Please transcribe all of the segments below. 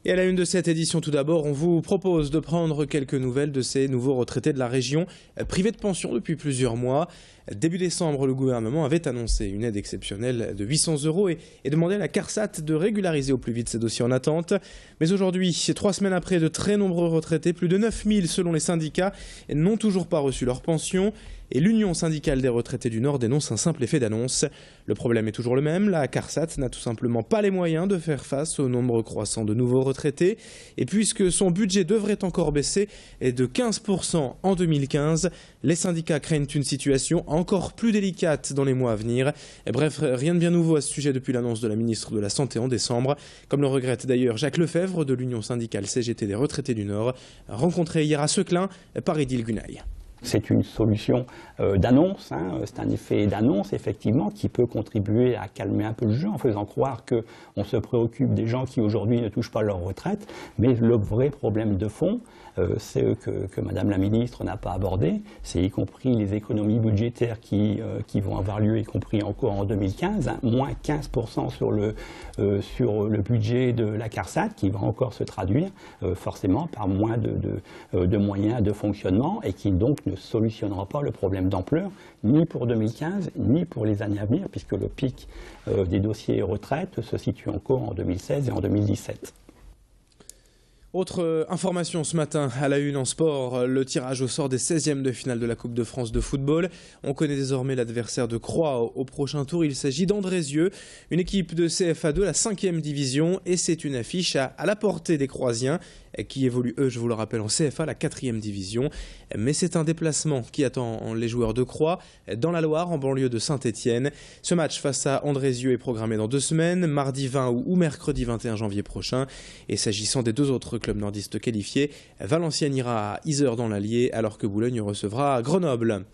Et à la une de cette édition, tout d'abord, on vous propose de prendre quelques nouvelles de ces nouveaux retraités de la région, privés de pension depuis plusieurs mois. Début décembre, le gouvernement avait annoncé une aide exceptionnelle de 800 € et demandé à la CARSAT de régulariser au plus vite ces dossiers en attente. Mais aujourd'hui, 3 semaines après, de très nombreux retraités, plus de 9000 selon les syndicats, n'ont toujours pas reçu leur pension. Et l'Union syndicale des retraités du Nord dénonce un simple effet d'annonce. Le problème est toujours le même, la CARSAT n'a tout simplement pas les moyens de faire face au nombre croissant de nouveaux retraités. Et puisque son budget devrait encore baisser de 15% en 2015, les syndicats craignent une situation encore plus délicate dans les mois à venir. Et bref, rien de bien nouveau à ce sujet depuis l'annonce de la ministre de la Santé en décembre, comme le regrette d'ailleurs Jacques Lefebvre de l'Union syndicale CGT des retraités du Nord, rencontré hier à Seclin par Idil Gunaï. C'est une solution d'annonce, c'est un effet d'annonce effectivement qui peut contribuer à calmer un peu le jeu en faisant croire qu'on se préoccupe des gens qui aujourd'hui ne touchent pas leur retraite. Mais le vrai problème de fond, c'est que Madame la Ministre n'a pas abordé, c'est y compris les économies budgétaires qui vont avoir lieu, y compris encore en 2015, moins 15% sur le budget de la CARSAT qui va encore se traduire forcément par moins de moyens de fonctionnement et qui donc ne solutionnera pas le problème d'ampleur, ni pour 2015, ni pour les années à venir, puisque le pic des dossiers retraite se situe encore en 2016 et en 2017. Autre information ce matin à la une en sport, le tirage au sort des 16e de finale de la Coupe de France de football. On connaît désormais l'adversaire de Croix au prochain tour. Il s'agit d'Andrézieux, une équipe de CFA2, la 5e division, et c'est une affiche à la portée des Croisiens qui évoluent, eux, je vous le rappelle, en CFA, la 4e division. Mais c'est un déplacement qui attend les joueurs de Croix dans la Loire, en banlieue de Saint-Étienne. Ce match face à Andrézieux est programmé dans 2 semaines, mardi 20 ou mercredi 21 janvier prochain. Et s'agissant des 2 autres clubs nordistes qualifiés, Valenciennes ira à Yzeure dans l'Allier, alors que Boulogne recevra Grenoble.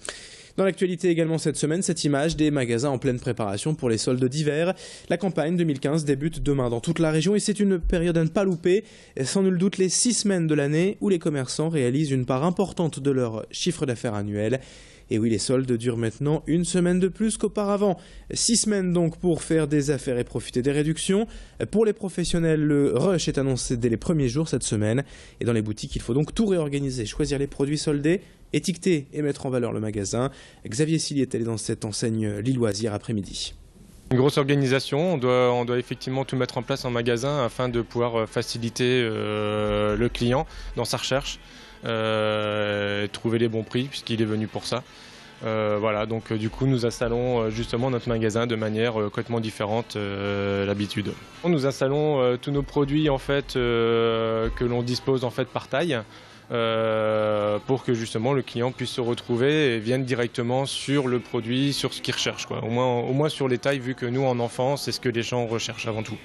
Dans l'actualité également cette semaine, cette image des magasins en pleine préparation pour les soldes d'hiver. La campagne 2015 débute demain dans toute la région et c'est une période à ne pas louper. Sans nul doute les 6 semaines de l'année où les commerçants réalisent une part importante de leur chiffre d'affaires annuel. Et oui, les soldes durent maintenant 1 semaine de plus qu'auparavant. 6 semaines donc pour faire des affaires et profiter des réductions. Pour les professionnels, le rush est annoncé dès les premiers jours cette semaine. Et dans les boutiques, il faut donc tout réorganiser, choisir les produits soldés, étiqueter et mettre en valeur le magasin. Xavier Silly est allé dans cette enseigne lilloise hier après-midi. Une grosse organisation, on doit effectivement tout mettre en place en magasin afin de pouvoir faciliter le client dans sa recherche. Trouver les bons prix puisqu'il est venu pour ça. Voilà, donc du coup nous installons justement notre magasin de manière complètement différente d'habitude. Nous installons tous nos produits en fait que l'on dispose en fait par taille pour que justement le client puisse se retrouver et vienne directement sur le produit, sur ce qu'il recherche, quoi. Au moins sur les tailles, vu que nous en enfance c'est ce que les gens recherchent avant tout.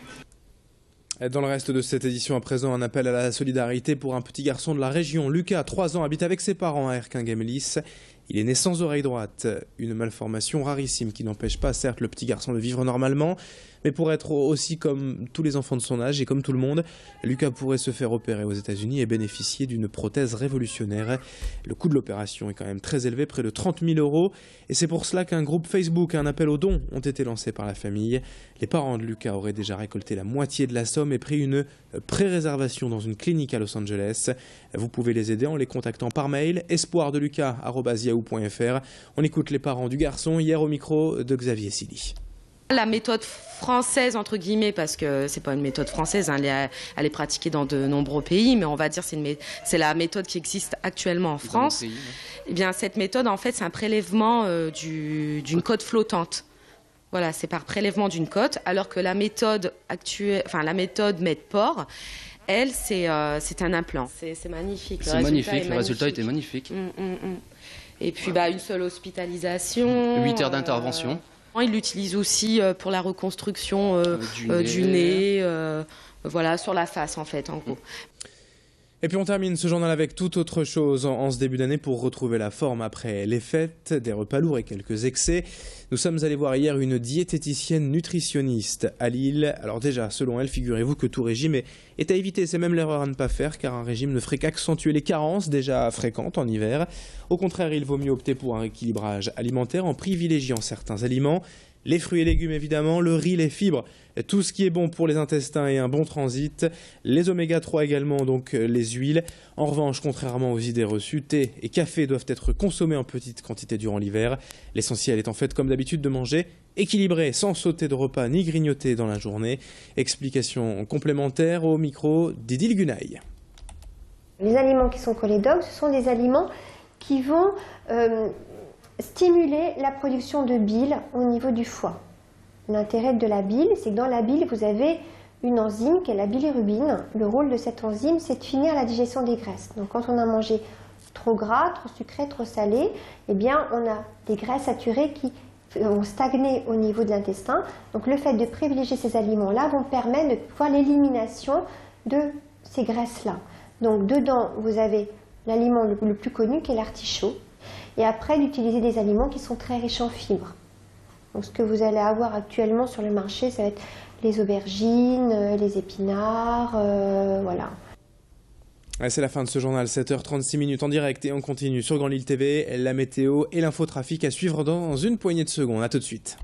Dans le reste de cette édition à présent, un appel à la solidarité pour un petit garçon de la région. Lucas, 3 ans, habite avec ses parents à Erquin-Gemelis. Il est né sans oreille droite, une malformation rarissime qui n'empêche pas certes le petit garçon de vivre normalement, mais pour être aussi comme tous les enfants de son âge et comme tout le monde, Lucas pourrait se faire opérer aux États-Unis et bénéficier d'une prothèse révolutionnaire. Le coût de l'opération est quand même très élevé, près de 30 000 €, et c'est pour cela qu'un groupe Facebook et un appel aux dons ont été lancés par la famille. Les parents de Lucas auraient déjà récolté la moitié de la somme et pris une pré-réservation dans une clinique à Los Angeles. Vous pouvez les aider en les contactant par mail espoirdelucas@yahoo.fr. On écoute les parents du garçon hier au micro de Xavier Silly. La méthode française, entre guillemets, parce que c'est pas une méthode française, elle est pratiquée dans de nombreux pays, mais on va dire c'est la méthode qui existe actuellement en France. Eh bien, cette méthode, en fait, c'est un prélèvement d'une côte flottante. Voilà, c'est par prélèvement d'une côte, alors que la méthode actuelle, enfin la méthode Medport, elle, c'est un implant. C'est magnifique. C'est magnifique, le résultat était magnifique. Et puis, une seule hospitalisation. 8 heures d'intervention. Il l'utilise aussi pour la reconstruction du nez, voilà, sur la face en fait, en gros. Et puis on termine ce journal avec toute autre chose en ce début d'année pour retrouver la forme après les fêtes, des repas lourds et quelques excès. Nous sommes allés voir hier une diététicienne nutritionniste à Lille. Alors déjà, selon elle, figurez-vous que tout régime est à éviter. C'est même l'erreur à ne pas faire car un régime ne ferait qu'accentuer les carences déjà fréquentes en hiver. Au contraire, il vaut mieux opter pour un équilibrage alimentaire en privilégiant certains aliments. Les fruits et légumes évidemment, le riz, les fibres, tout ce qui est bon pour les intestins et un bon transit. Les oméga 3 également, donc les huiles. En revanche, contrairement aux idées reçues, thé et café doivent être consommés en petite quantité durant l'hiver. L'essentiel est en fait comme d'habitude de manger équilibré, sans sauter de repas ni grignoter dans la journée. Explication complémentaire au micro d'Idil Gunaï. Les aliments qui sont cholédogues, ce sont des aliments qui vont stimuler la production de bile au niveau du foie. L'intérêt de la bile, c'est que dans la bile, vous avez une enzyme qui est la bilirubine. Le rôle de cette enzyme, c'est de finir la digestion des graisses. Donc quand on a mangé trop gras, trop sucré, trop salé, eh bien on a des graisses saturées qui vont stagner au niveau de l'intestin. Donc le fait de privilégier ces aliments-là vont permettre de voir l'élimination de ces graisses-là. Donc dedans, vous avez l'aliment le plus connu qui est l'artichaut. Et après, d'utiliser des aliments qui sont très riches en fibres. Donc ce que vous allez avoir actuellement sur le marché, ça va être les aubergines, les épinards, voilà. C'est la fin de ce journal, 7h36 en direct et on continue sur Grand Lille TV, la météo et l'infotrafic à suivre dans une poignée de secondes. A tout de suite.